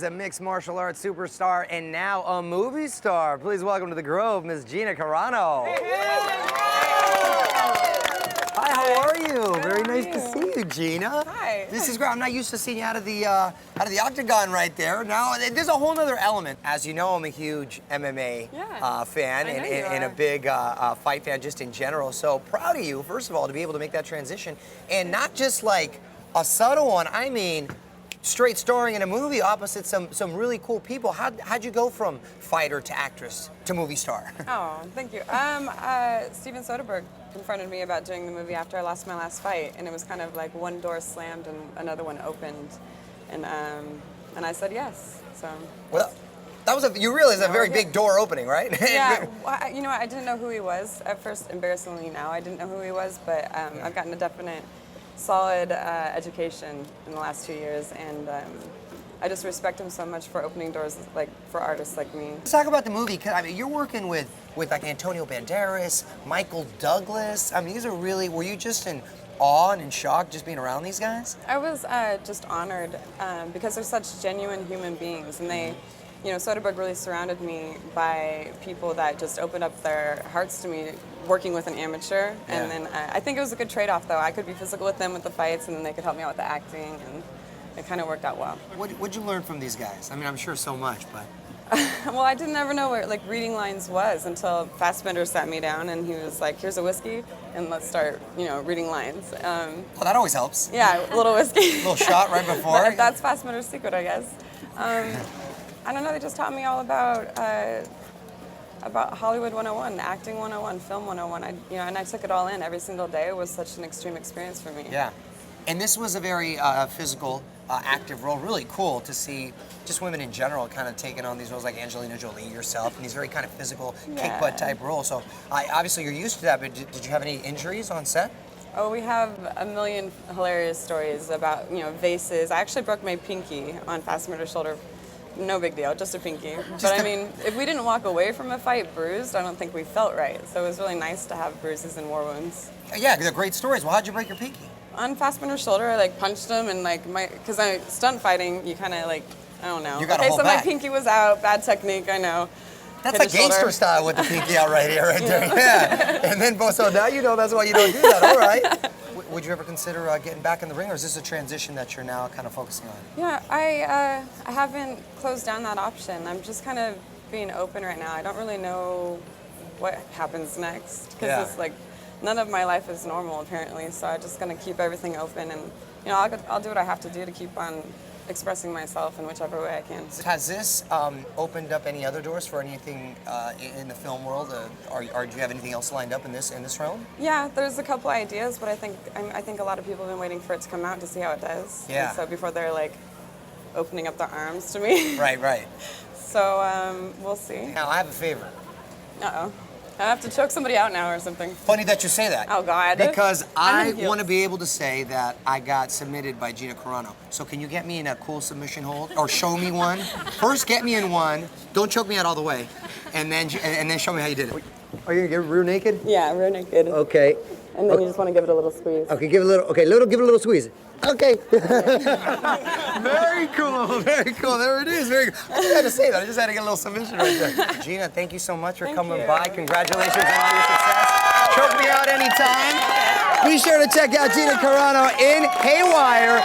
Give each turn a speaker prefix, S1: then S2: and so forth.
S1: a mixed martial arts superstar and now a movie star. Please welcome to the Grove, Miss Gina Carano. Hi, how are you?
S2: Good,
S1: Very
S2: how
S1: nice
S2: are
S1: to see you, Gina.
S2: Hi.
S1: This is great. I'm not used to seeing you out of the octagon right there. Now, there's a whole other element. As you know, I'm a huge MMA fan and a big fight fan just in general. So proud of you, first of all, to be able to make that transition. And not just like a subtle one. I mean, straight starring in a movie opposite some really cool people. How'd you go from fighter to actress to movie star?
S2: Oh, thank you. Steven Soderbergh confronted me about doing the movie after I lost my last fight, and it was kind of like one door slammed and another one opened, and I said yes. So.
S1: Well, that was you realize a very big door opening, right?
S2: Yeah. Well, you know, I didn't know who he was at first. Embarrassingly, now I didn't know who he was, but I've gotten a definite, solid education in the last 2 years, and I just respect him so much for opening doors, like for artists like me.
S1: Let's talk about the movie. 'Cause, I mean, you're working with like Antonio Banderas, Michael Douglas. I mean, these are really. Were you just in awe and in shock just being around these guys?
S2: I was just honored because they're such genuine human beings, and they, you know, Soderbergh really surrounded me by people that just opened up their hearts to me, working with an amateur. And then I think it was a good trade-off, though. I could be physical with them with the fights, and then they could help me out with the acting, and it kind of worked out well.
S1: What'd you learn from these guys? I mean, I'm sure so much, but.
S2: Well, I didn't ever know what like reading lines was until Fassbender sat me down and he was like, "Here's a whiskey, and let's start, you know, reading lines."
S1: Well, that always helps.
S2: Yeah, a little whiskey.
S1: A little shot right before.
S2: That's Fassbender's secret, I guess. I don't know. They just taught me all about Hollywood 101, acting 101, film 101. And I took it all in every single day. It was such an extreme experience for me.
S1: Yeah, and this was a very physical, active role. Really cool to see just women in general kind of taking on these roles, like Angelina Jolie, yourself, and these very kind of physical, kick butt type roles. So obviously you're used to that, but did you have any injuries on set?
S2: Oh, we have a million hilarious stories about, you know, vases. I actually broke my pinky on Fassbender's shoulder. No big deal, just a pinky. But I mean, if we didn't walk away from a fight bruised, I don't think we felt right. So it was really nice to have bruises and war wounds.
S1: Yeah, they're great stories. Well, how'd you break your pinky?
S2: On Fassbender's shoulder, I like punched him, and like because I stunt fighting, you kind of like, I don't know.
S1: You got
S2: okay, so
S1: back.
S2: My pinky was out, bad technique, I know.
S1: That's like gangster style with the pinky out right here, right there. Yeah. And then, so now you know that's why you don't do that. All right. Would you ever consider getting back in the ring, or is this a transition that you're now kind of focusing on?
S2: Yeah, I haven't closed down that option. I'm just kind of being open right now. I don't really know what happens next because it's like none of my life is normal apparently. So I'm just gonna keep everything open, and you know I'll do what I have to do to keep on expressing myself in whichever way I can.
S1: Has this opened up any other doors for anything in the film world, or do you have anything else lined up in this realm?
S2: Yeah, there's a couple ideas, but I think a lot of people have been waiting for it to come out to see how it does.
S1: Yeah.
S2: And so before they're like opening up their arms to me.
S1: Right.
S2: So we'll see.
S1: Now I have a favor.
S2: Uh-oh. I have to choke somebody out now or something.
S1: Funny that you say that.
S2: Oh, God.
S1: Because I want to be able to say that I got submitted by Gina Carano. So can you get me in a cool submission hold, or show me one? First, get me in one. Don't choke me out all the way, and then show me how you did it. Are you gonna get real naked?
S2: Yeah, real naked.
S1: Okay.
S2: And then you just want to give it a little squeeze.
S1: Okay, give it a little. Okay, give it a little squeeze. Okay. Very cool. There it is. Very good. I just had to say that. I just had to get a little submission right there. Gina, thank you so much for coming by. Congratulations on all your success. Choke me out anytime. Be sure to check out Gina Carano in Haywire.